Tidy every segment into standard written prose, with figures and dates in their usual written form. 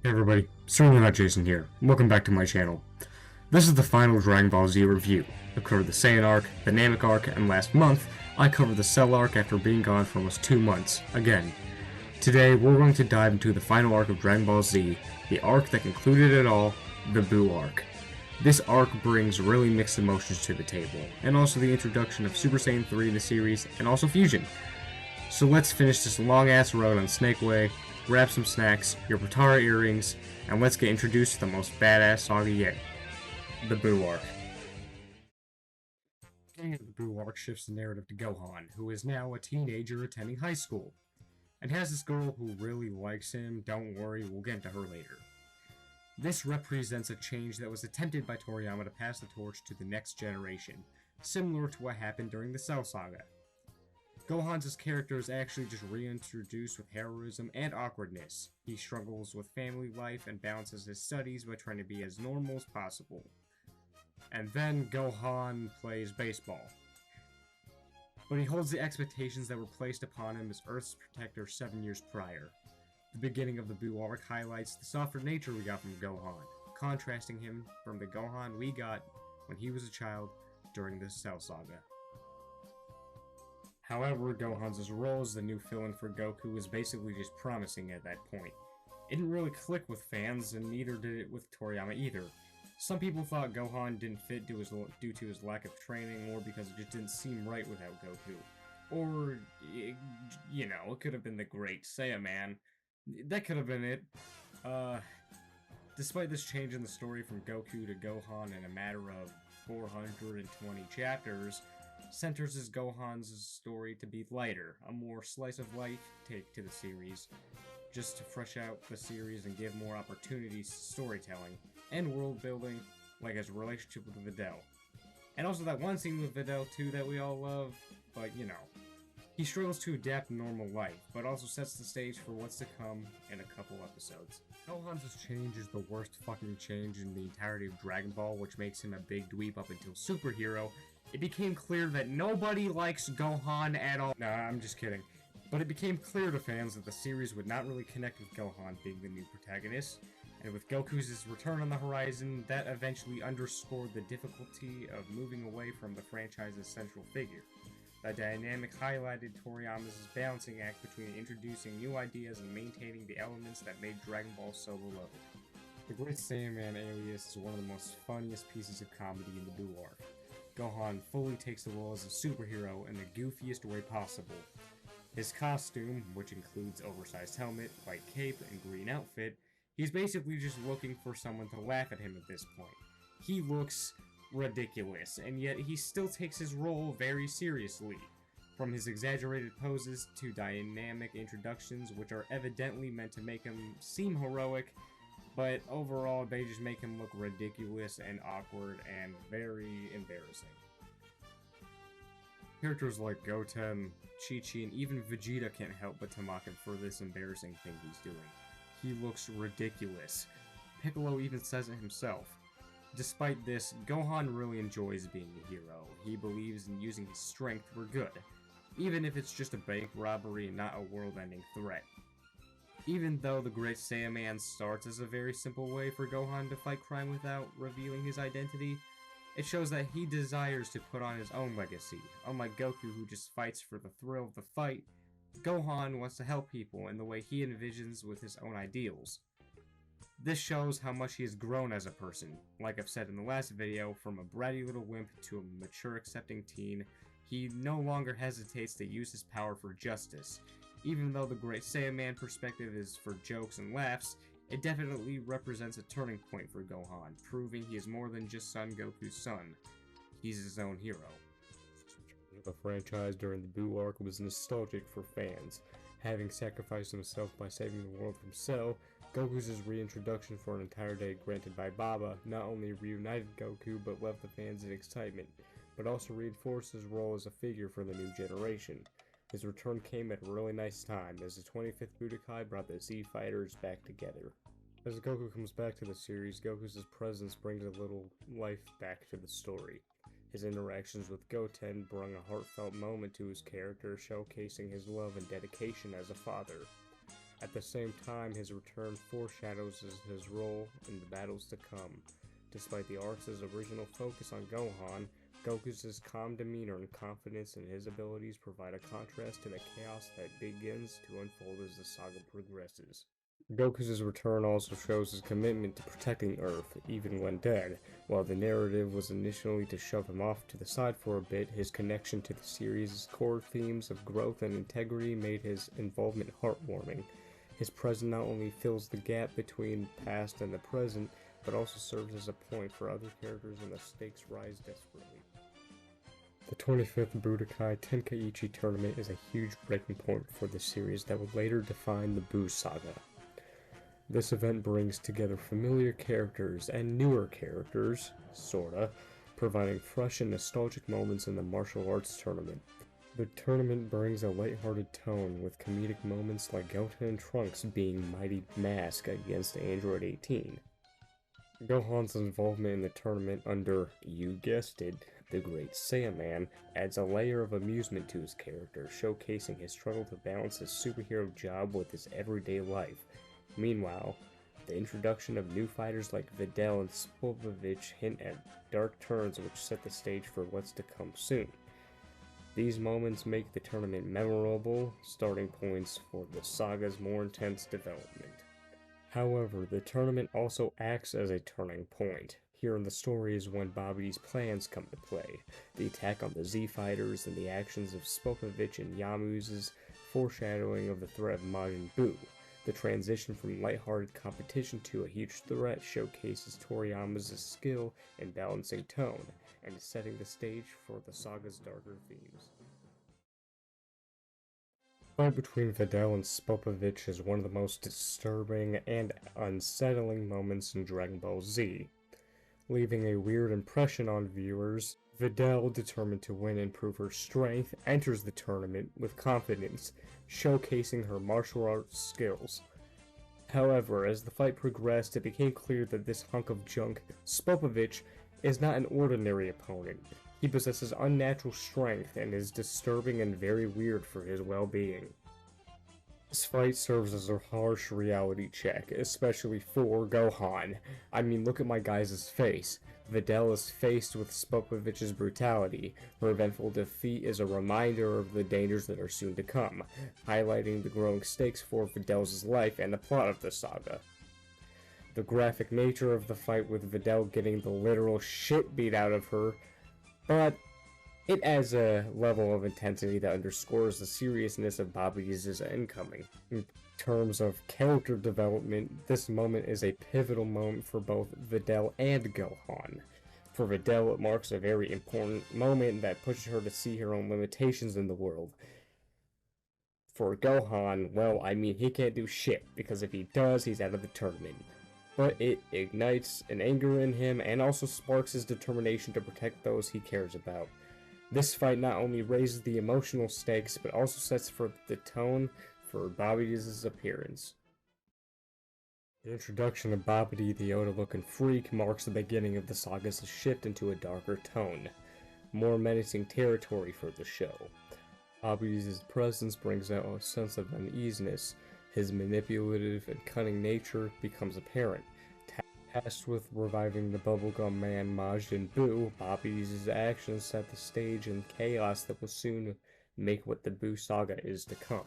Hey everybody, CertainlyNotJason here. Welcome back to my channel. This is the final Dragon Ball Z review. I covered the Saiyan arc, the Namek arc, and last month, I covered the Cell arc after being gone for almost 2 months, again. Today, we're going to dive into the final arc of Dragon Ball Z, the arc that concluded it all, the Buu arc. This arc brings really mixed emotions to the table, and also the introduction of Super Saiyan 3 in the series, and also Fusion. So let's finish this long-ass road on Snake Way, grab some snacks, your Potara earrings, and let's get introduced to the most badass saga yet, the Buu arc. The beginning of the Buu arc shifts the narrative to Gohan, who is now a teenager attending high school, and has this girl who really likes him. Don't worry, we'll get into her later. This represents a change that was attempted by Toriyama to pass the torch to the next generation, similar to what happened during the Cell Saga. Gohan's character is actually just reintroduced with heroism and awkwardness. He struggles with family life and balances his studies by trying to be as normal as possible. And then Gohan plays baseball. But he holds the expectations that were placed upon him as Earth's protector 7 years prior. The beginning of the Buu arc highlights the softer nature we got from Gohan, contrasting him from the Gohan we got when he was a child during the Cell Saga. However, Gohan's role as the new villain for Goku was basically just promising at that point. It didn't really click with fans, and neither did it with Toriyama either. Some people thought Gohan didn't fit due to his lack of training, or because it just didn't seem right without Goku. Or, you know, it could have been the Great Saiyaman. That could have been it. Despite this change in the story from Goku to Gohan in a matter of 420 chapters, centers his Gohan's story to be lighter, a more slice-of-life take to the series, just to fresh out the series and give more opportunities to storytelling and world-building, like his relationship with Videl. And also that one scene with Videl, too, that we all love, but, you know. He struggles to adapt to normal life, but also sets the stage for what's to come in a couple episodes. Gohan's change is the worst fucking change in the entirety of Dragon Ball, which makes him a big dweeb up until superhero. It became clear that nobody likes Gohan at all. Nah, I'm just kidding. But it became clear to fans that the series would not really connect with Gohan being the new protagonist, and with Goku's return on the horizon, that eventually underscored the difficulty of moving away from the franchise's central figure. That dynamic highlighted Toriyama's balancing act between introducing new ideas and maintaining the elements that made Dragon Ball so beloved. The Great Saiyaman alias is one of the most funniest pieces of comedy in the Buu arc. Gohan fully takes the role as a superhero in the goofiest way possible. His costume, which includes oversized helmet, white cape, and green outfit, he's basically just looking for someone to laugh at him at this point. He looks ridiculous, and yet he still takes his role very seriously. From his exaggerated poses to dynamic introductions, which are evidently meant to make him seem heroic, but overall, they just make him look ridiculous and awkward and very embarrassing. Characters like Goten, Chi-Chi, and even Vegeta can't help but to mock him for this embarrassing thing he's doing. He looks ridiculous. Piccolo even says it himself. Despite this, Gohan really enjoys being a hero. He believes in using his strength for good, even if it's just a bank robbery and not a world-ending threat. Even though the Great Saiyaman starts as a very simple way for Gohan to fight crime without revealing his identity, it shows that he desires to put on his own legacy. Unlike Goku, who just fights for the thrill of the fight, Gohan wants to help people in the way he envisions with his own ideals. This shows how much he has grown as a person. Like I've said in the last video, from a bratty little wimp to a mature accepting teen, he no longer hesitates to use his power for justice. Even though the Great Saiyaman perspective is for jokes and laughs, it definitely represents a turning point for Gohan, proving he is more than just Son Goku's son. He's his own hero. The franchise during the Buu arc was nostalgic for fans. Having sacrificed himself by saving the world from Cell, Goku's reintroduction for an entire day granted by Baba not only reunited Goku but left the fans in excitement, but also reinforced his role as a figure for the new generation. His return came at a really nice time, as the 25th Budokai brought the Z Fighters back together. As Goku comes back to the series, Goku's presence brings a little life back to the story. His interactions with Goten brought a heartfelt moment to his character, showcasing his love and dedication as a father. At the same time, his return foreshadows his role in the battles to come. Despite the arc's original focus on Gohan, Goku's calm demeanor and confidence in his abilities provide a contrast to the chaos that begins to unfold as the saga progresses. Goku's return also shows his commitment to protecting Earth, even when dead. While the narrative was initially to shove him off to the side for a bit, his connection to the series' core themes of growth and integrity made his involvement heartwarming. His presence not only fills the gap between past and the present, but also serves as a point for other characters and the stakes rise desperately. The 25th Budokai Tenkaichi Tournament is a huge breaking point for the series that would later define the Buu Saga. This event brings together familiar characters and newer characters, sorta, providing fresh and nostalgic moments in the martial arts tournament. The tournament brings a lighthearted tone, with comedic moments like Goten and Trunks being Mighty Mask against Android 18. Gohan's involvement in the tournament under, you guessed it, the Great Saiyaman, adds a layer of amusement to his character, showcasing his struggle to balance his superhero job with his everyday life. Meanwhile, the introduction of new fighters like Videl and Spopovich hint at dark turns which set the stage for what's to come soon. These moments make the tournament memorable, starting points for the saga's more intense development. However, the tournament also acts as a turning point. Here in the story is when Babidi's plans come to play, the attack on the Z-Fighters and the actions of Spopovich and Yamu's foreshadowing of the threat of Majin Buu. The transition from lighthearted competition to a huge threat showcases Toriyama's skill in balancing tone, and setting the stage for the saga's darker themes. The fight between Videl and Spopovich is one of the most disturbing and unsettling moments in Dragon Ball Z. Leaving a weird impression on viewers, Videl, determined to win and prove her strength, enters the tournament with confidence, showcasing her martial arts skills. However, as the fight progressed, it became clear that this hunk of junk, Spopovich, is not an ordinary opponent. He possesses unnatural strength and is disturbing and very weird for his well-being. This fight serves as a harsh reality check, especially for Gohan. I mean, look at my guy's face. Videl is faced with Spopovich's brutality. Her eventful defeat is a reminder of the dangers that are soon to come, highlighting the growing stakes for Videl's life and the plot of the saga. The graphic nature of the fight, with Videl getting the literal shit beat out of her, but it adds a level of intensity that underscores the seriousness of Babidi's incoming. In terms of character development, this moment is a pivotal moment for both Videl and Gohan. For Videl, it marks a very important moment that pushes her to see her own limitations in the world. For Gohan, well, I mean, he can't do shit, because if he does, he's out of the tournament. But it ignites an anger in him and also sparks his determination to protect those he cares about. This fight not only raises the emotional stakes, but also sets for the tone for Babidi's appearance. The introduction of Babidi, the Yoda-looking freak, marks the beginning of the saga's shift into a darker tone, more menacing territory for the show. Babidi's presence brings out a sense of uneasiness. His manipulative and cunning nature becomes apparent. Tasked with reviving the bubblegum man Majin Buu, Babidi's actions set the stage in chaos that will soon make what the Buu Saga is to come.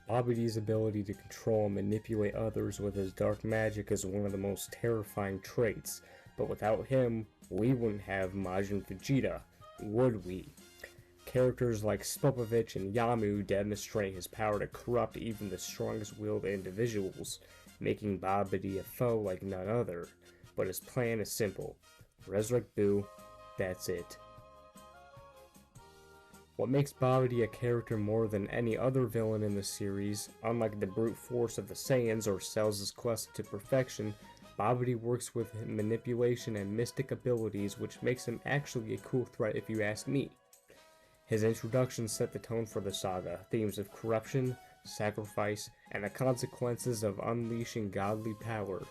Babidi's ability to control and manipulate others with his dark magic is one of the most terrifying traits, but without him, we wouldn't have Majin Vegeta, would we? Characters like Spopovich and Yamu demonstrate his power to corrupt even the strongest-willed individuals, making Babidi a foe like none other. But his plan is simple: resurrect Buu, that's it. What makes Babidi a character more than any other villain in the series, unlike the brute force of the Saiyans or Cell's quest to perfection, Babidi works with manipulation and mystic abilities, which makes him actually a cool threat if you ask me. His introduction set the tone for the saga, themes of corruption, sacrifice, and the consequences of unleashing godly power,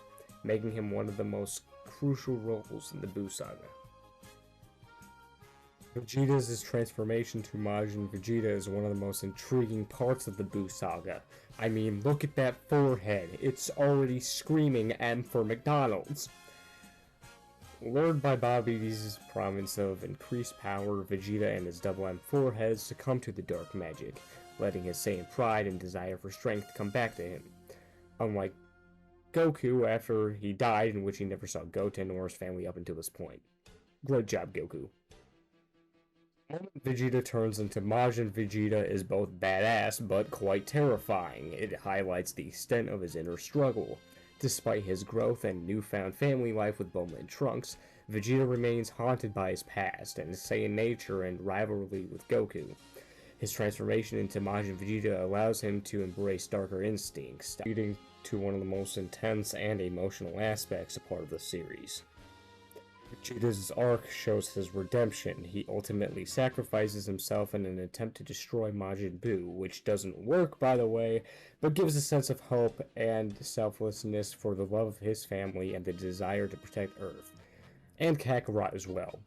making him one of the most crucial roles in the Buu Saga. Vegeta's transformation to Majin Vegeta is one of the most intriguing parts of the Buu Saga. I mean, look at that forehead. It's already screaming M for McDonald's. Lured by Babidi's promise of increased power, Vegeta and his double M foreheads succumb to the dark magic, letting his Saiyan pride and desire for strength come back to him. Unlike Goku after he died, in which he never saw Goten or his family up until this point. Great job, Goku. Vegeta turns into Majin Vegeta is both badass but quite terrifying. It highlights the extent of his inner struggle. Despite his growth and newfound family life with Bulma and Trunks, Vegeta remains haunted by his past and his Saiyan nature and rivalry with Goku. His transformation into Majin Vegeta allows him to embrace darker instincts, leading to one of the most intense and emotional aspects of part of the series. Vegeta's arc shows his redemption. He ultimately sacrifices himself in an attempt to destroy Majin Buu, which doesn't work, by the way, but gives a sense of hope and selflessness for the love of his family and the desire to protect Earth, and Kakarot as well.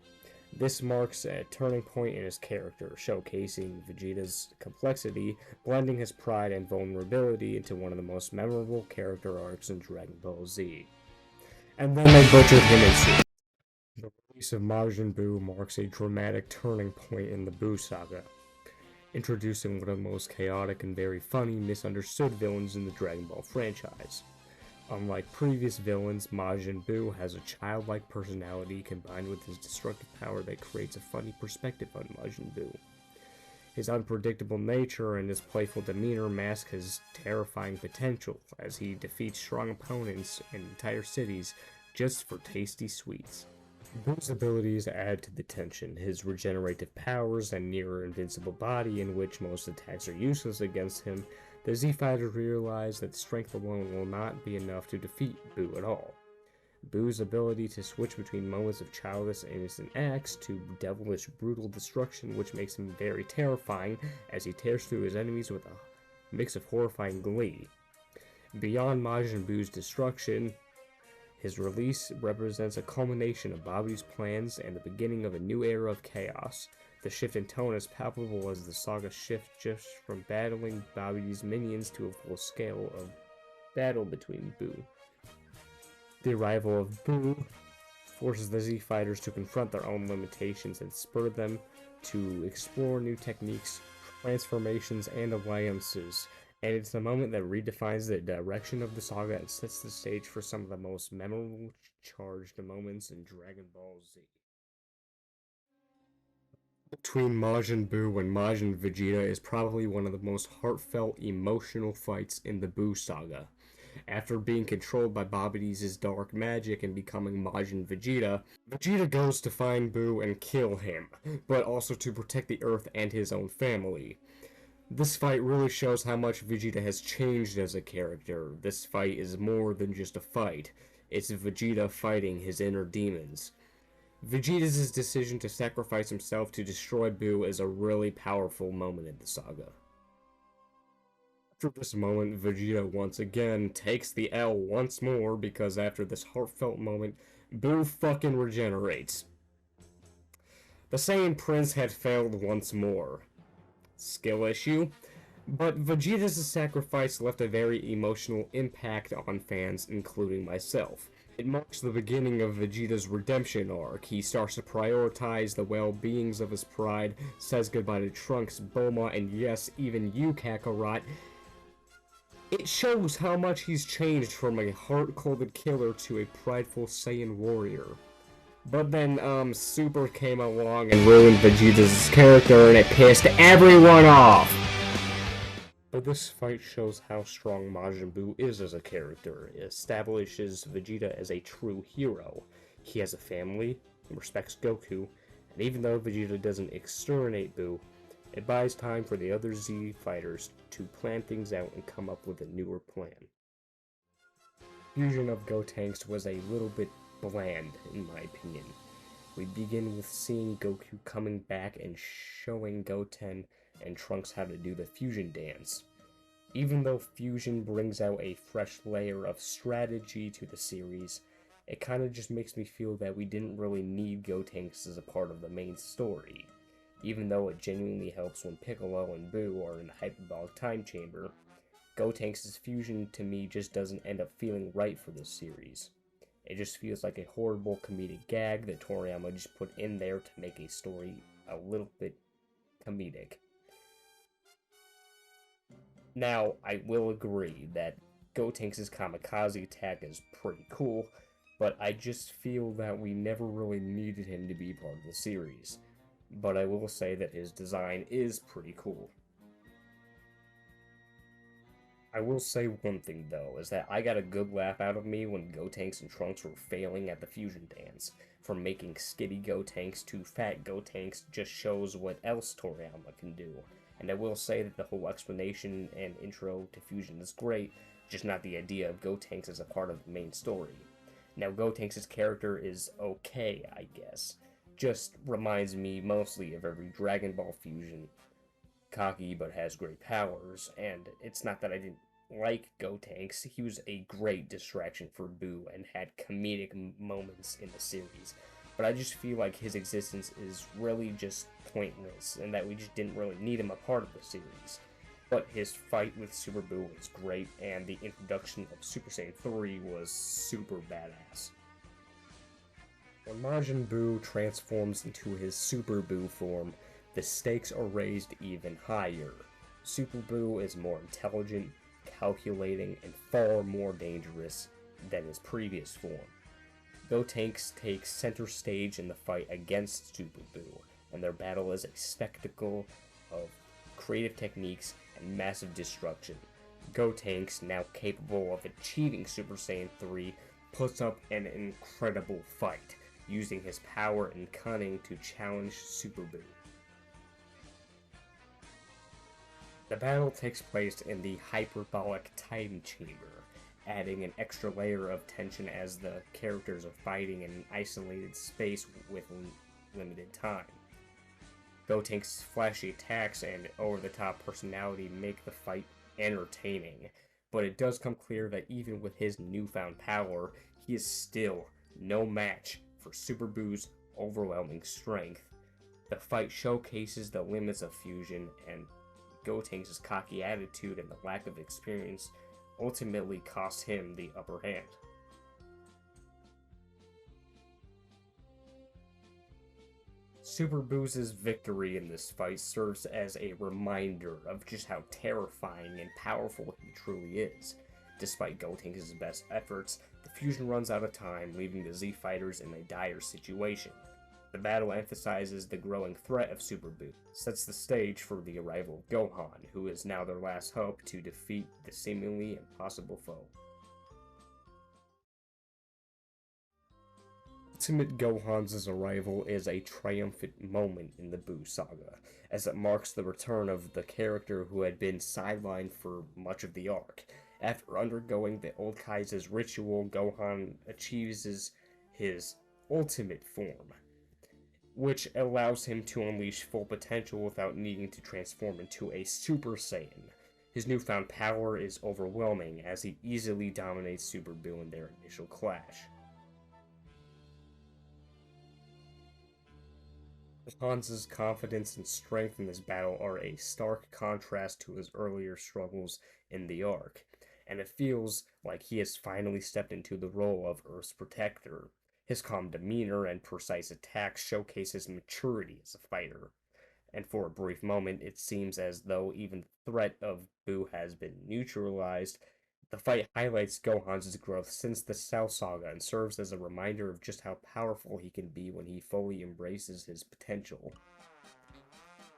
This marks a turning point in his character, showcasing Vegeta's complexity, blending his pride and vulnerability into one of the most memorable character arcs in Dragon Ball Z. And then they butchered him in Super. The release of Majin Buu marks a dramatic turning point in the Buu Saga, introducing one of the most chaotic and very funny misunderstood villains in the Dragon Ball franchise. Unlike previous villains, Majin Buu has a childlike personality combined with his destructive power that creates a funny perspective on Majin Buu. His unpredictable nature and his playful demeanor mask his terrifying potential as he defeats strong opponents and entire cities just for tasty sweets. Buu's abilities add to the tension. His regenerative powers and near-invincible body, in which most attacks are useless against him, the Z-Fighters realize that strength alone will not be enough to defeat Buu at all. Buu's ability to switch between moments of childish innocent acts to devilish brutal destruction, which makes him very terrifying as he tears through his enemies with a mix of horrifying glee. Beyond Majin Buu's destruction, his release represents a culmination of Babidi's plans and the beginning of a new era of chaos. The shift in tone is palpable as the saga shifts just from battling Babidi's minions to a full scale of battle between Buu. The arrival of Buu forces the Z-Fighters to confront their own limitations and spur them to explore new techniques, transformations, and alliances. And it's the moment that redefines the direction of the saga and sets the stage for some of the most memorable charged moments in Dragon Ball Z. Between Majin Buu and Majin Vegeta is probably one of the most heartfelt, emotional fights in the Buu Saga. After being controlled by Babidi's dark magic and becoming Majin Vegeta, Vegeta goes to find Buu and kill him, but also to protect the Earth and his own family. This fight really shows how much Vegeta has changed as a character. This fight is more than just a fight. It's Vegeta fighting his inner demons. Vegeta's decision to sacrifice himself to destroy Buu is a really powerful moment in the saga. After this moment, Vegeta once again takes the L once more because after this heartfelt moment, Buu fucking regenerates. The Saiyan Prince had failed once more. Skill issue, but Vegeta's sacrifice left a very emotional impact on fans, including myself. It marks the beginning of Vegeta's redemption arc. He starts to prioritize the well-beings of his pride, says goodbye to Trunks, Bulma, and yes, even you, Kakarot. It shows how much he's changed from a heart-colded killer to a prideful Saiyan warrior. But then, Super came along and ruined Vegeta's character, and it pissed everyone off! But this fight shows how strong Majin Buu is as a character. It establishes Vegeta as a true hero. He has a family, respects Goku, and even though Vegeta doesn't exterminate Buu, it buys time for the other Z fighters to plan things out and come up with a newer plan. Fusion of Gotenks was a little bit bland, in my opinion. We begin with seeing Goku coming back and showing Goten and Trunks how to do the fusion dance. Even though fusion brings out a fresh layer of strategy to the series, It kind of just makes me feel that we didn't really need Gotenks as a part of the main story. Even though it genuinely helps when Piccolo and Buu are in the hyperbolic time chamber, Gotenks' fusion to me just doesn't end up feeling right for this series. It just feels like a horrible comedic gag that Toriyama just put in there to make a story a little bit comedic. Now, I will agree that Gotenks' kamikaze attack is pretty cool, but I just feel that we never really needed him to be part of the series. But I will say that his design is pretty cool. I will say one thing though, is that I got a good laugh out of me when Gotenks and Trunks were failing at the fusion dance. From making skinny Gotenks to fat Gotenks just shows what else Toriyama can do. And I will say that the whole explanation and intro to fusion is great, just not the idea of Gotenks as a part of the main story. Now Gotenks' character is okay, I guess. Just reminds me mostly of every Dragon Ball fusion. Cocky but has great powers, and it's not that I didn't like Gotenks, he was a great distraction for Buu and had comedic moments in the series. But I just feel like his existence is really just pointless, and that we just didn't really need him a part of the series. But his fight with Super Buu was great, and the introduction of Super Saiyan 3 was super badass. When Majin Buu transforms into his Super Buu form, the stakes are raised even higher. Super Buu is more intelligent, calculating, and far more dangerous than his previous form. Gotenks takes center stage in the fight against Super Buu, and their battle is a spectacle of creative techniques and massive destruction. Gotenks, now capable of achieving Super Saiyan 3, puts up an incredible fight, using his power and cunning to challenge Super Buu. The battle takes place in the hyperbolic time chamber, adding an extra layer of tension as the characters are fighting in an isolated space with limited time. Gotenks' flashy attacks and over-the-top personality make the fight entertaining, but it does come clear that even with his newfound power, he is still no match for Super Buu's overwhelming strength. The fight showcases the limits of fusion, and Gotenks' cocky attitude and the lack of experience ultimately cost him the upper hand. Super Buu's victory in this fight serves as a reminder of just how terrifying and powerful he truly is. Despite Gotenks' best efforts, the fusion runs out of time, leaving the Z Fighters in a dire situation. The battle emphasizes the growing threat of Super Buu, sets the stage for the arrival of Gohan, who is now their last hope to defeat the seemingly impossible foe. Ultimate Gohan's arrival is a triumphant moment in the Buu Saga, as it marks the return of the character who had been sidelined for much of the arc. After undergoing the Old Kaiser's ritual, Gohan achieves his ultimate form, which allows him to unleash full potential without needing to transform into a Super Saiyan. His newfound power is overwhelming, as he easily dominates Super Buu in their initial clash. Gohan's confidence and strength in this battle are a stark contrast to his earlier struggles in the arc, and it feels like he has finally stepped into the role of Earth's protector. His calm demeanor and precise attacks showcase his maturity as a fighter, and for a brief moment it seems as though even the threat of Buu has been neutralized. The fight highlights Gohan's growth since the Cell Saga and serves as a reminder of just how powerful he can be when he fully embraces his potential.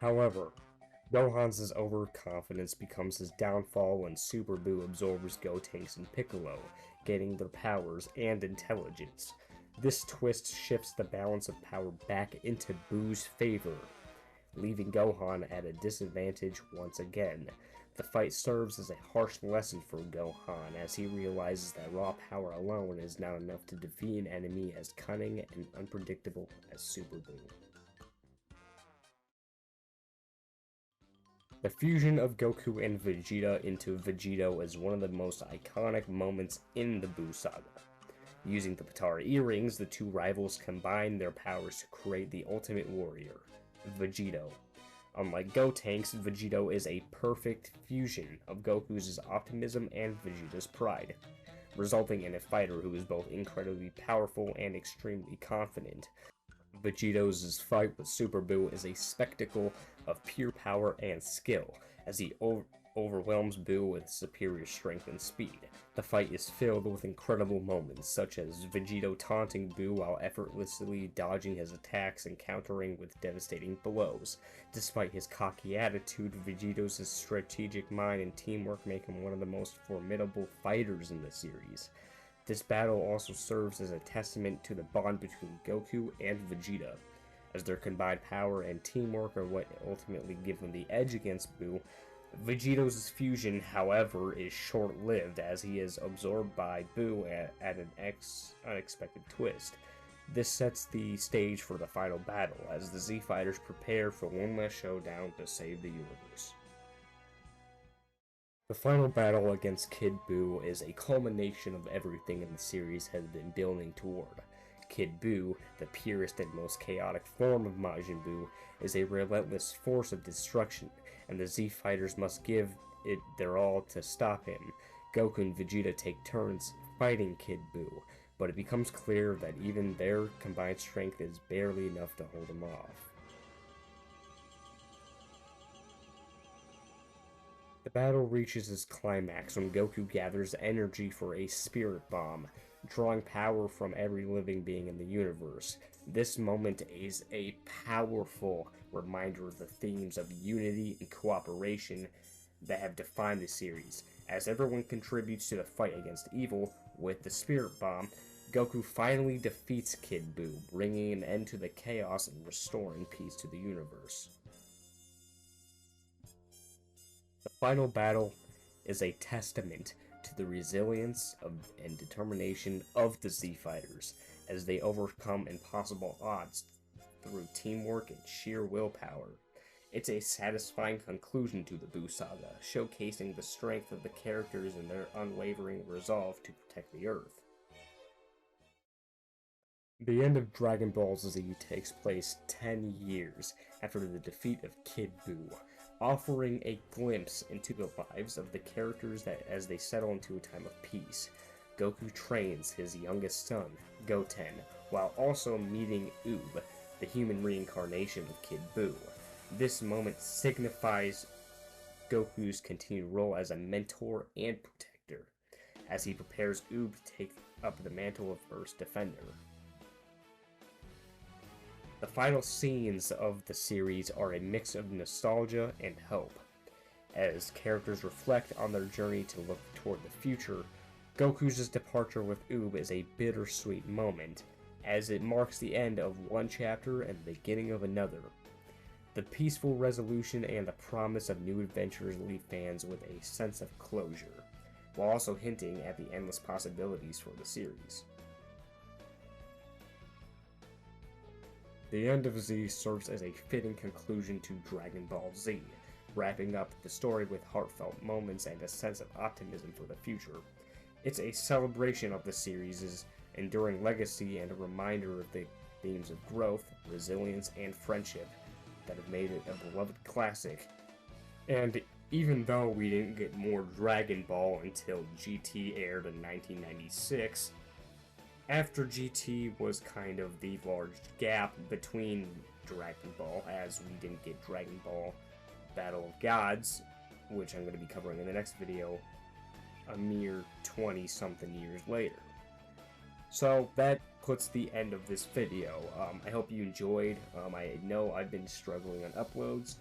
However, Gohan's overconfidence becomes his downfall when Super Buu absorbs Gotenks and Piccolo, gaining their powers and intelligence. This twist shifts the balance of power back into Buu's favor, leaving Gohan at a disadvantage once again. The fight serves as a harsh lesson for Gohan, as he realizes that raw power alone is not enough to defeat an enemy as cunning and unpredictable as Super Buu. The fusion of Goku and Vegeta into Vegito is one of the most iconic moments in the Buu Saga. Using the Potara earrings, the two rivals combine their powers to create the ultimate warrior, Vegito. Unlike Gotenks, Vegito is a perfect fusion of Goku's optimism and Vegeta's pride, resulting in a fighter who is both incredibly powerful and extremely confident. Vegito's fight with Super Buu is a spectacle of pure power and skill, as he overwhelms Buu with superior strength and speed. The fight is filled with incredible moments, such as Vegito taunting Buu while effortlessly dodging his attacks and countering with devastating blows. Despite his cocky attitude, Vegito's strategic mind and teamwork make him one of the most formidable fighters in the series. This battle also serves as a testament to the bond between Goku and Vegeta, as their combined power and teamwork are what ultimately give them the edge against Buu. Vegito's fusion, however, is short-lived as he is absorbed by Buu at an unexpected twist. This sets the stage for the final battle, as the Z Fighters prepare for one last showdown to save the universe. The final battle against Kid Buu is a culmination of everything in the series has been building toward. Kid Buu, the purest and most chaotic form of Majin Buu, is a relentless force of destruction, and the Z Fighters must give it their all to stop him. Goku and Vegeta take turns fighting Kid Buu, but it becomes clear that even their combined strength is barely enough to hold him off. The battle reaches its climax when Goku gathers energy for a spirit bomb, drawing power from every living being in the universe. This moment is a powerful reminder of the themes of unity and cooperation that have defined the series. As everyone contributes to the fight against evil with the spirit bomb, Goku finally defeats Kid Buu, bringing an end to the chaos and restoring peace to the universe. The final battle is a testament to the resilience and determination of the Z Fighters as they overcome impossible odds through teamwork and sheer willpower. It's a satisfying conclusion to the Buu Saga, showcasing the strength of the characters and their unwavering resolve to protect the Earth. The end of Dragon Ball Z takes place 10 years after the defeat of Kid Buu, offering a glimpse into the lives of the characters as they settle into a time of peace. Goku trains his youngest son, Goten, while also meeting Oob, the human reincarnation of Kid Buu. This moment signifies Goku's continued role as a mentor and protector, as he prepares Oob to take up the mantle of Earth's defender. The final scenes of the series are a mix of nostalgia and hope. As characters reflect on their journey to look toward the future, Goku's departure with Oob is a bittersweet moment, as it marks the end of one chapter and the beginning of another. The peaceful resolution and the promise of new adventures leave fans with a sense of closure, while also hinting at the endless possibilities for the series. The end of Z serves as a fitting conclusion to Dragon Ball Z, wrapping up the story with heartfelt moments and a sense of optimism for the future. It's a celebration of the series' enduring legacy and a reminder of the themes of growth, resilience, and friendship that have made it a beloved classic. And even though we didn't get more Dragon Ball until GT aired in 1996, after GT was kind of the large gap between Dragon Ball, as we didn't get Dragon Ball Battle of Gods, which I'm going to be covering in the next video, a mere 20-something years later. So that puts the end of this video. I hope you enjoyed. I know I've been struggling on uploads,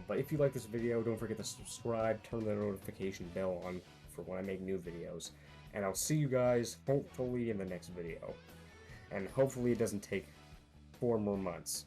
but if you like this video, don't forget to subscribe, turn the notification bell on for when I make new videos. And I'll see you guys, hopefully, in the next video. And hopefully it doesn't take 4 more months.